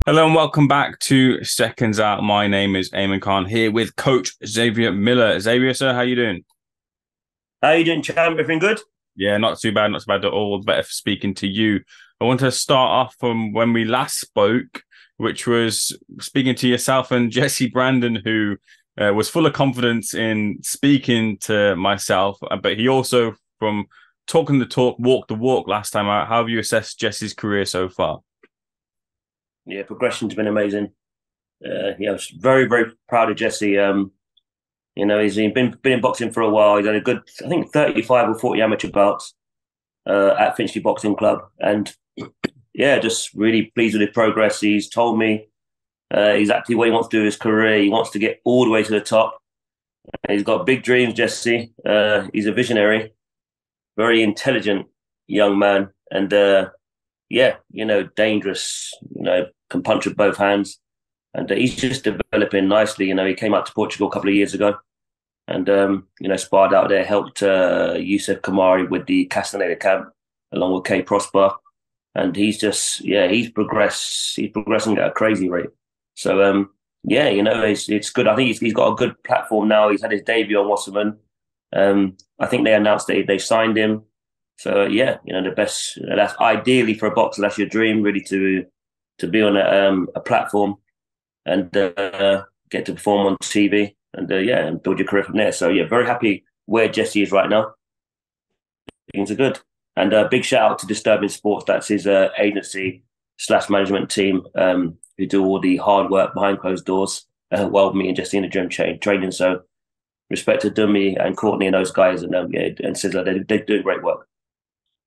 Hello and welcome back to Seconds Out. My name is Ayman Khan here with Coach Xavier Miller. Xavier, sir, how you doing? How you doing, champ? Everything good? Yeah, not too bad at all. Better for speaking to you. I want to start off from when we last spoke, which was speaking to yourself and Jesse Brandon, who was full of confidence in speaking to myself, but he also, from talking the talk, walked the walk last time out. How have you assessed Jesse's career so far? Yeah, progression's been amazing. Yeah, I was very proud of Jesse. He's been in boxing for a while. He's had a good, I think, 35 or 40 amateur bouts at Finchley Boxing Club, and yeah, just really pleased with his progress. He's told me exactly what he wants to do in his career. He wants to get all the way to the top. He's got big dreams, Jesse. He's a visionary, very intelligent young man, and yeah, dangerous. Can punch with both hands, and he's just developing nicely. He came out to Portugal a couple of years ago, and sparred out there, helped Youssef Kamari with the Castaneda camp, along with K Prosper, and he's just he's progressed. He's progressing at a crazy rate. So yeah, it's good. I think he's got a good platform now. He's had his debut on Wasserman. I think they announced that they signed him. So yeah, the best. That's ideally for a boxer. That's your dream, really, to be on a platform and get to perform on TV and and build your career from there. So yeah, very happy where Jesse is right now. Things are good. And big shout out to Disturbing Sports. That's his agency slash management team who do all the hard work behind closed doors while me and Jesse in the gym training. So respect to Dummy and Courtney and those guys and and Sizzler. They're doing great work.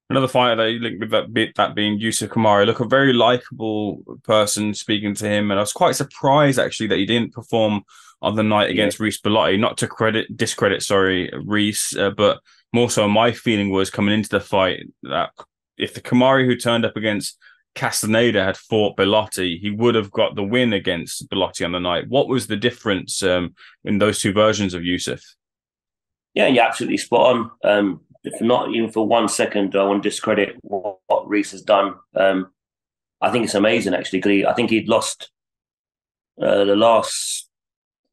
Another fighter that you linked with that being Yusuf Kamari. Look, a very likable person speaking to him, and I was quite surprised actually that he didn't perform on the night Yeah. against Reese Bellotti. Not to discredit, sorry, Reese, but more so my feeling was coming into the fight that if the Kamari who turned up against Castaneda had fought Bellotti, he would have got the win against Bellotti on the night. What was the difference in those two versions of Yusuf? Yeah, you're absolutely spot on. If not even for 1 second, I want to discredit what Reese has done. I think it's amazing, actually, because I think he'd lost the last.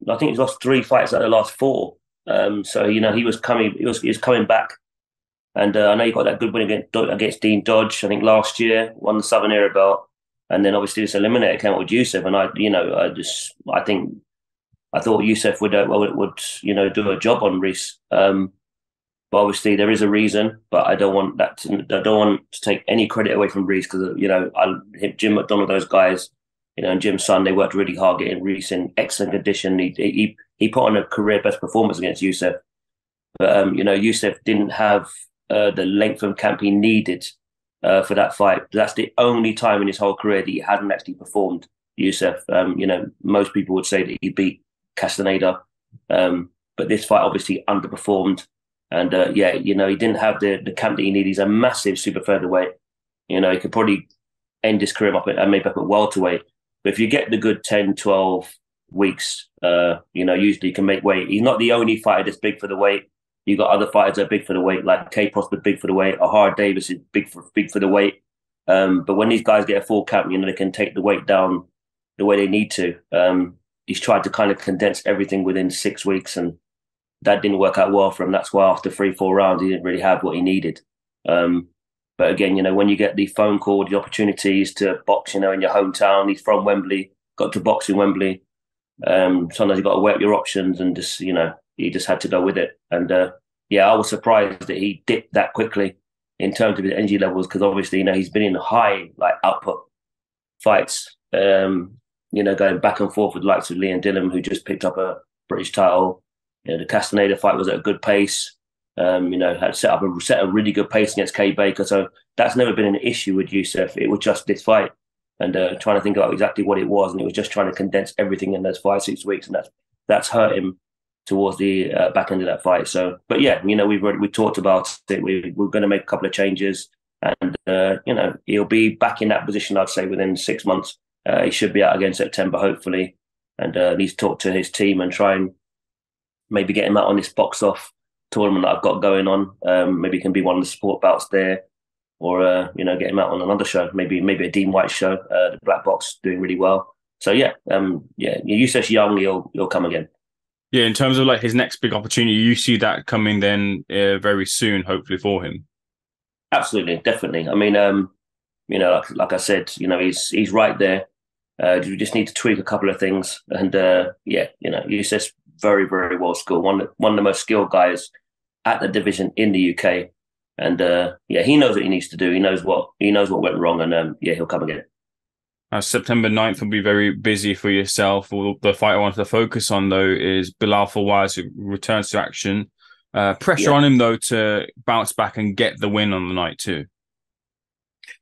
I think he's lost 3 fights out of the last four. So he was coming back, and I know he got that good win against Dean Dodge. I think last year, won the Southern Era belt, and then obviously this eliminator came out with Youssef, and I thought Youssef would do a job on Reese. But obviously there is a reason. But I don't want to take any credit away from Reese because Jim McDonald, those guys, and Jim's son, they worked really hard getting Reese in excellent condition. He put on a career best performance against Youssef. But Youssef didn't have the length of camp he needed for that fight. That's the only time in his whole career that he hadn't actually performed. Youssef, most people would say that he beat Castaneda, but this fight obviously underperformed. And he didn't have the camp that he needed. He's a massive super featherweight. He could probably end his career up at maybe up at welterweight. But if you get the good 10, 12 weeks, usually you can make weight. He's not the only fighter that's big for the weight. You've got other fighters that are big for the weight, like K Prosper, big for the weight. Ahara Davis is big for the weight. But when these guys get a full camp, they can take the weight down the way they need to. He's tried to kind of condense everything within 6 weeks, and that didn't work out well for him. That's why after 3, 4 rounds, he didn't really have what he needed. But again, when you get the phone call, the opportunities to box, in your hometown, he's from Wembley, got to box in Wembley. Sometimes you got to weigh up your options and just, he just had to go with it. And I was surprised that he dipped that quickly in terms of his energy levels because obviously, he's been in high output fights, going back and forth with the likes of Lee and Dillian, who just picked up a British title. The Castaneda fight was at a good pace. Had set a really good pace against Kay Baker. So that's never been an issue with Youssef. It was just this fight and trying to think about exactly what it was. And it was just trying to condense everything in those 5, 6 weeks. And that's hurt him towards the back end of that fight. So, but yeah, we talked about it. We're going to make a couple of changes and, he'll be back in that position, I'd say, within 6 months. He should be out again September, hopefully. And he's talked to his team and try and maybe get him out on this box off tournament that I've got going on. Maybe he can be one of the support bouts there. or get him out on another show, maybe a Dean White show. The Black Box doing really well. So Youssef's young, he'll come again. Yeah, in terms of like his next big opportunity, you see that coming then very soon, hopefully for him. Absolutely, definitely. I mean, like I said, he's right there. We just need to tweak a couple of things, and Youssef's very, very well skilled. One of the most skilled guys at the division in the UK, and he knows what he needs to do. He knows what went wrong, and he'll come again. September 9th will be very busy for yourself. The fight I wanted to focus on, though, is Bilal Fawaz, who returns to action. Pressure on him, though, to bounce back and get the win on the night, too.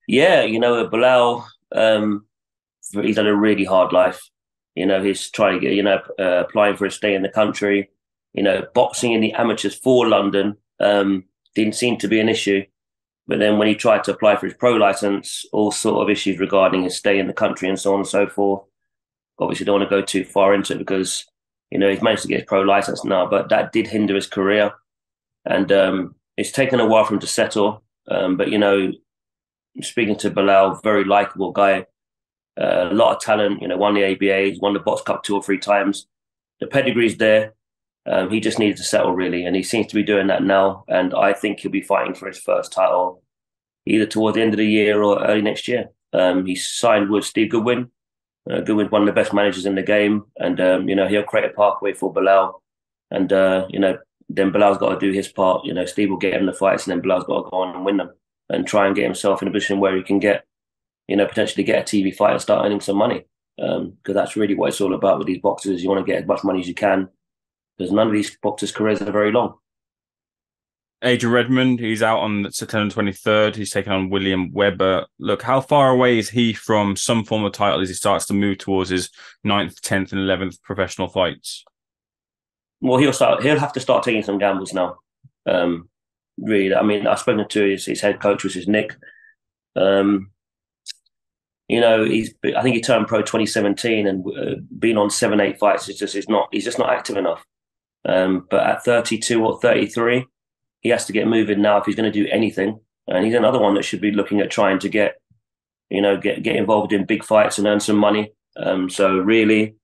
Yeah, Bilal, he's had a really hard life. He's trying to get, applying for a stay in the country. Boxing in the amateurs for London didn't seem to be an issue. But then when he tried to apply for his pro license, all sort of issues regarding his stay in the country and so on and so forth. Obviously, don't want to go too far into it because, he's managed to get his pro license now, but that did hinder his career. And it's taken a while for him to settle. But, speaking to Bilal, very likable guy, a lot of talent, won the ABA, he's won the Box Cup 2 or 3 times. The pedigree's there. He just needed to settle, really, and he seems to be doing that now. And I think he'll be fighting for his first title either towards the end of the year or early next year. He's signed with Steve Goodwin. Goodwin's one of the best managers in the game, and he'll create a pathway for Bilal. And then Bilal's got to do his part. Steve will get him the fights, and then Bilal's got to go on and win them and try and get himself in a position where he can get, potentially get a TV fight and start earning some money. Because that's really what it's all about with these boxers. You want to get as much money as you can, because none of these boxers' careers are very long. Adrian Redmond, he's out on September 23rd. He's taking on William Webber. Look, how far away is he from some form of title as he starts to move towards his 9th, 10th, and 11th professional fights? Well, he'll have to start taking some gambles now. Really, I mean, I've spoken to his head coach, which is Nick. I think he turned pro 2017 and been on 7-8 fights. He's just not active enough. But at 32 or 33, he has to get moving now if he's going to do anything. And he's another one that should be looking at trying to get involved in big fights and earn some money. So really,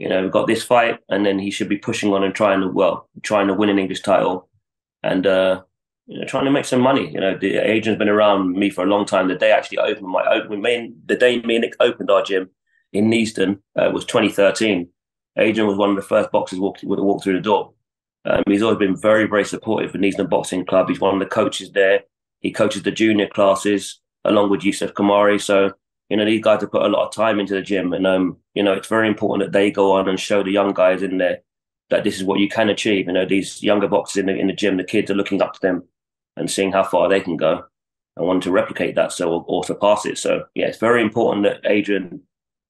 we've got this fight, and then he should be pushing on and trying to win an English title, and trying to make some money. Adrian's been around me for a long time. The day I actually the day me and Nick opened our gym in Neasden was 2013. Adrian was one of the first boxers to walk through the door. He's always been very, very supportive of Neasden Boxing Club. He's one of the coaches there. He coaches the junior classes along with Yusuf Kamari. So, these guys have put a lot of time into the gym. And, it's very important that they go on and show the young guys in there that this is what you can achieve. These younger boxers in the gym, the kids are looking up to them and seeing how far they can go and want to replicate that or surpass it. So, yeah, it's very important that Adrian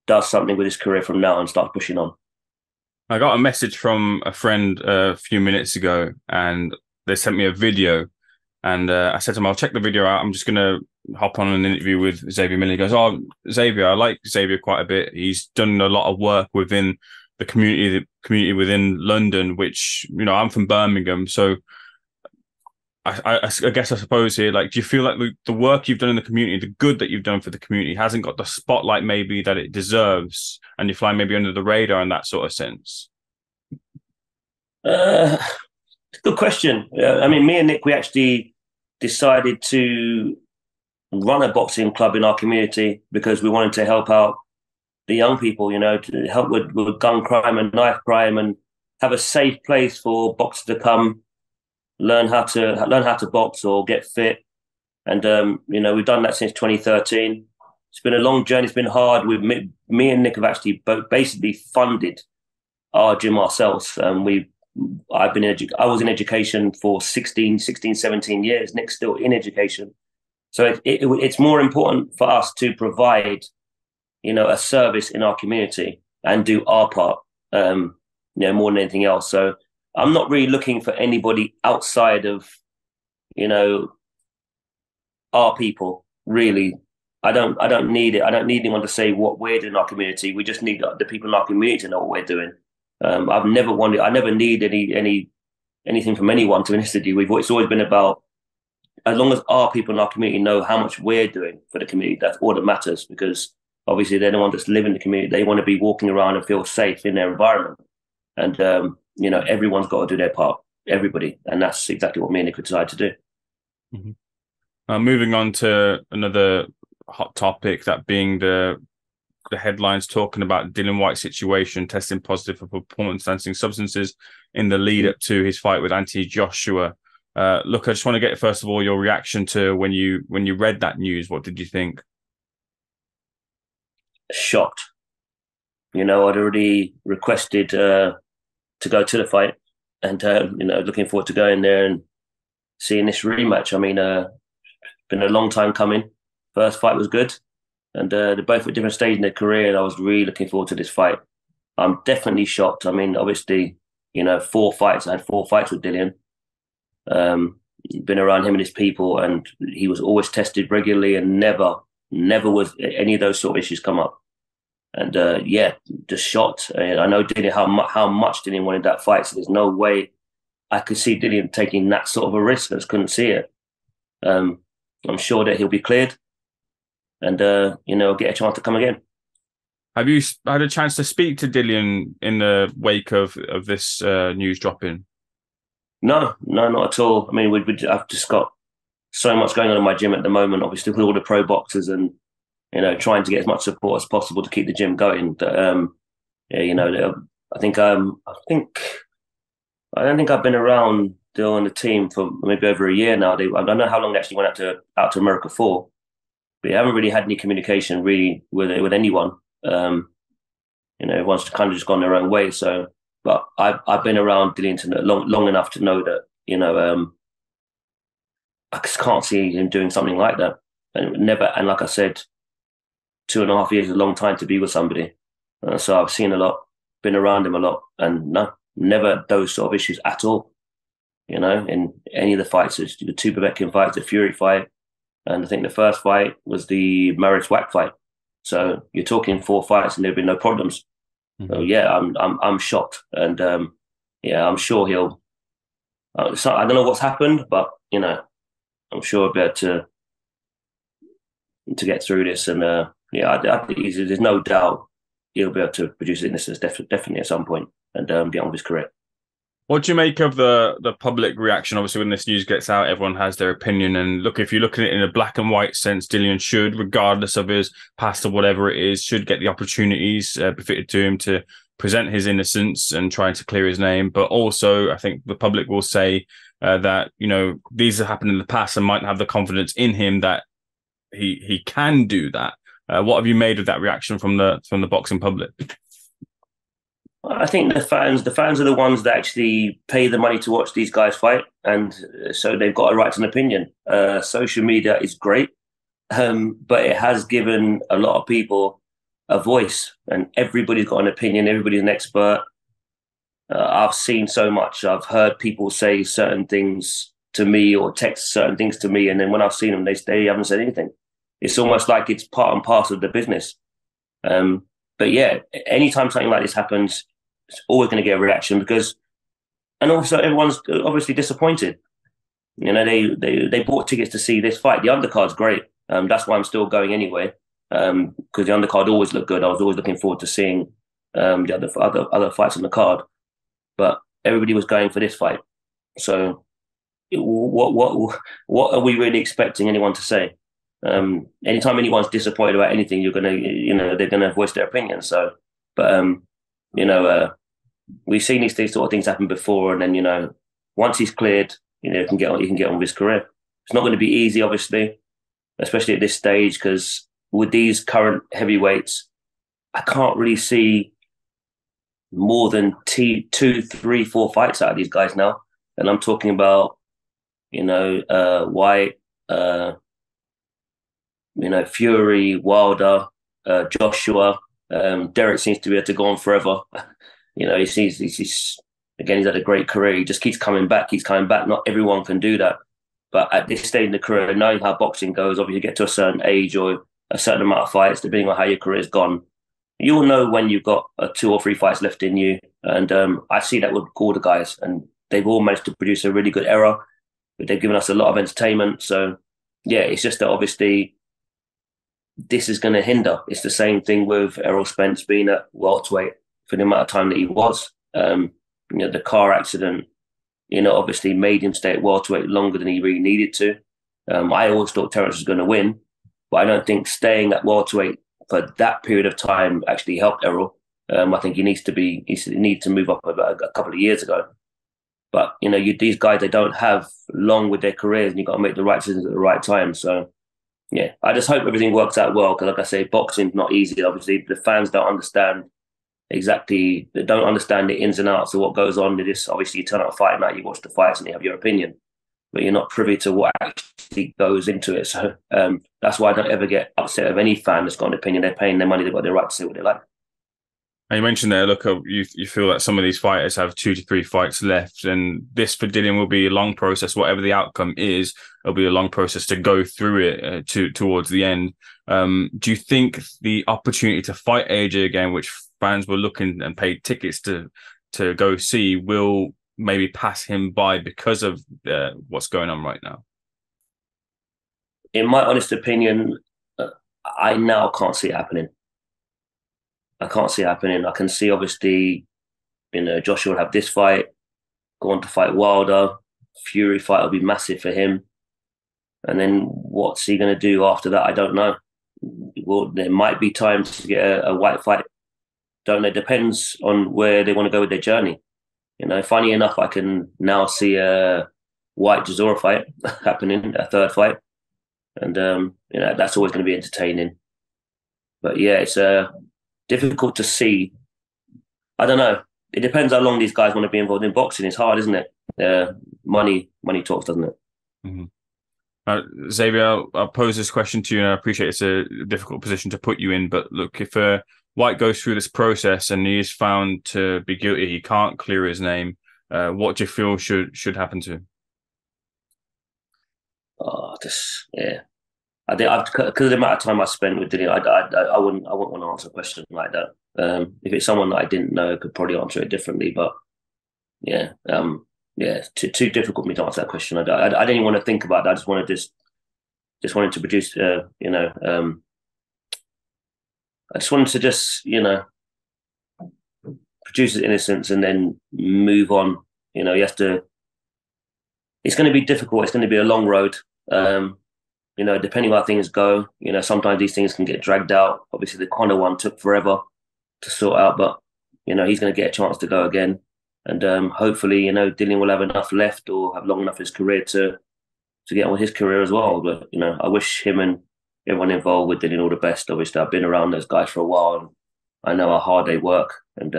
does something with his career from now and starts pushing on. I got a message from a friend a few minutes ago, and they sent me a video. And I said to him, I'll check the video out. I'm just going to hop on an interview with Xavier Miller. He goes, oh, Xavier, I like Xavier quite a bit. He's done a lot of work within the community within London, which, I'm from Birmingham. So I suppose here, like, do you feel like the work you've done in the community, the good that you've done for the community, hasn't got the spotlight maybe that it deserves, and you fly maybe under the radar in that sort of sense? Good question. I mean, me and Nick, we actually decided to run a boxing club in our community because we wanted to help out the young people, to help with gun crime and knife crime, and have a safe place for boxers to come learn how to box or get fit. And we've done that since 2013. It's been a long journey. It's been hard. Me and Nick have actually basically funded our gym ourselves. I was in education for 16, 17 years. Nick's still in education. So it's more important for us to provide, a service in our community and do our part, more than anything else. So I'm not really looking for anybody outside of, our people, really. I don't need it. I don't need anyone to say what we're doing in our community. We just need the people in our community to know what we're doing. I never need anything from anyone, to be honest with you. It's always been about as long as our people in our community know how much we're doing for the community, that's all that matters, because obviously they're the ones that live in the community. They want to be walking around and feel safe in their environment. And, everyone's got to do their part, everybody. And that's exactly what me and Nick decided to do. Mm-hmm. Moving on to another hot topic, that being the headlines talking about Dillian Whyte's situation, testing positive for performance-enhancing substances in the lead up to his fight with Anthony Joshua. Look, I just want to get, first of all, your reaction to when you read that news. What did you think? Shocked. I'd already requested to go to the fight, and looking forward to going there and seeing this rematch. I mean, been a long time coming. First fight was good, and they're both at different stages in their career, and I was really looking forward to this fight. I'm definitely shocked. I mean, obviously, 4 fights. I had 4 fights with Dillian. Been around him and his people, and he was always tested regularly, and never was any of those sort of issues come up. And just shocked. I know Dillian, how much Dillian wanted that fight, so there's no way I could see Dillian taking that sort of a risk. I just couldn't see it. I'm sure that he'll be cleared, and get a chance to come again. Have you had a chance to speak to Dillian in the wake of this news dropping? No, not at all. I mean, I've just got so much going on in my gym at the moment, obviously with all the pro boxers, and trying to get as much support as possible to keep the gym going. But, I don't think I've been around on the team for maybe over a year now. I don't know how long they actually went out to America for, but I haven't really had any communication really with anyone. Everyone's kind of just gone their own way. So, but I've been around Dillian long enough to know that I just can't see him doing something like that, and never. And like I said, 2.5 years is a long time to be with somebody. So I've seen a lot, been around him a lot, and no, never those sort of issues at all. In any of the fights, the 2 Povetkin fights, the Fury fight, and I think the first fight was the Maris Wack fight. So you're talking 4 fights, and there've been no problems. Mm-hmm. So yeah, I'm shocked, and I'm sure he'll. I don't know what's happened, but I'm sure he'll be able to get through this, and I think there's no doubt he'll be able to produce innocence definitely at some point, and get on with his career. What do you make of the public reaction? Obviously, when this news gets out, everyone has their opinion. And look, if you look at it in a black and white sense, Dillian should, regardless of his past or whatever it is, should get the opportunities befitted to him to present his innocence and trying to clear his name. But also, I think the public will say that, these have happened in the past and might have the confidence in him that he can do that. What have you made of that reaction from the boxing public? I think the fans are the ones that actually pay the money to watch these guys fight, and so they've got a right to an opinion. Social media is great, but it has given a lot of people a voice, and everybody's got an opinion. Everybody's an expert. I've seen so much. I've heard people say certain things to me or text certain things to me, and then when I've seen them, they haven't said anything. It's almost like it's part and parcel of the business. But yeah, anytime something like this happens, it's always going to get a reaction, and also everyone's obviously disappointed. They bought tickets to see this fight. The undercard's great. That's why I'm still going anyway, because the undercard always looked good. I was always looking forward to seeing the other fights on the card, but everybody was going for this fight. So what are we really expecting anyone to say? Anytime anyone's disappointed about anything, they're gonna voice their opinion. So, but we've seen these sort of things happen before, and then once he's cleared, he can get on with his career. It's not going to be easy, obviously, especially at this stage, because with these current heavyweights, I can't really see more than 2, 3, 4 fights out of these guys now, and I'm talking about Whyte, Fury, Wilder, Joshua. Derek seems to be able to go on forever. He's had a great career. He just keeps coming back. Not everyone can do that. But at this stage in the career, knowing how boxing goes, obviously you get to a certain age or a certain amount of fights, depending on how your career's gone, you'll know when you've got 2 or 3 fights left in you. And I see that with all the guys, and they've all managed to produce a really good era. They've given us a lot of entertainment. So yeah, it's just that obviously this is going to hinder. It's the same thing with Errol Spence being at welterweight for the amount of time that he was. The car accident, obviously made him stay at welterweight longer than he really needed to. I always thought Terence was going to win, but I don't think staying at welterweight for that period of time actually helped Errol. I think he needs to move up a couple of years ago. But these guys, they don't have long with their careers, and you've got to make the right decisions at the right time. So yeah, I just hope everything works out well, because like I say, boxing's not easy. Obviously, the fans don't understand exactly. They don't understand the ins and outs of what goes on. They just obviously you turn up a fight night, you watch the fights, and you have your opinion, but you're not privy to what actually goes into it. So that's why I don't ever get upset of any fan that's got an opinion. They're paying their money; they've got their right to say what they like. And you mentioned there, look, you feel that some of these fighters have 2 to 3 fights left, and this for Dillian will be a long process. Whatever the outcome is, it'll be a long process to go through it towards the end. Do you think the opportunity to fight AJ again, which fans were looking and paid tickets to go see, will maybe pass him by because of what's going on right now? In my honest opinion, I now can't see it happening. I can't see it happening. I can see, obviously, Joshua will have this fight, go on to fight Wilder. Fury fight will be massive for him. And then what's he going to do after that? I don't know. Well, there might be time to get a Whyte fight. Don't know. It depends on where they want to go with their journey. Funny enough, I can now see a Whyte Chisora fight happening, a third fight. And, that's always going to be entertaining. But yeah, it's difficult to see. I don't know. It depends how long these guys want to be involved in boxing. It's hard, isn't it? Money talks, doesn't it? Mm-hmm. Xavier, I'll pose this question to you, and I appreciate it's a difficult position to put you in, but look, if Whyte goes through this process and he is found to be guilty, he can't clear his name, what do you feel should happen to him? Yeah. I think because of the amount of time I spent with Dillian, I wouldn't want to answer a question like that. If it's someone that I didn't know, I could probably answer it differently. But yeah, too difficult for me to answer that question. I didn't even want to think about that. I just wanted to produce. I just wanted to produce his innocence and then move on. You have to. It's going to be difficult. It's going to be a long road. Depending on how things go, sometimes these things can get dragged out. Obviously, the Conor one took forever to sort out, but, he's going to get a chance to go again. And hopefully, Dillian will have enough left or have long enough in his career to get on with his career as well. But, I wish him and everyone involved with Dillian all the best. Obviously, I've been around those guys for a while, and I know how hard they work. And,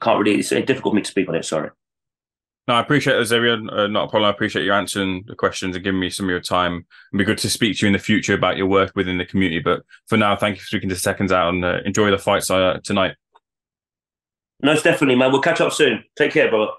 can't really, it's difficult for me to speak on it, sorry. No, I appreciate it, Xavier. Not a problem. I appreciate you answering the questions and giving me some of your time. It'd be good to speak to you in the future about your work within the community. But for now, thank you for speaking to Seconds Out, and enjoy the fights tonight. No, it's definitely, man. We'll catch up soon. Take care, brother.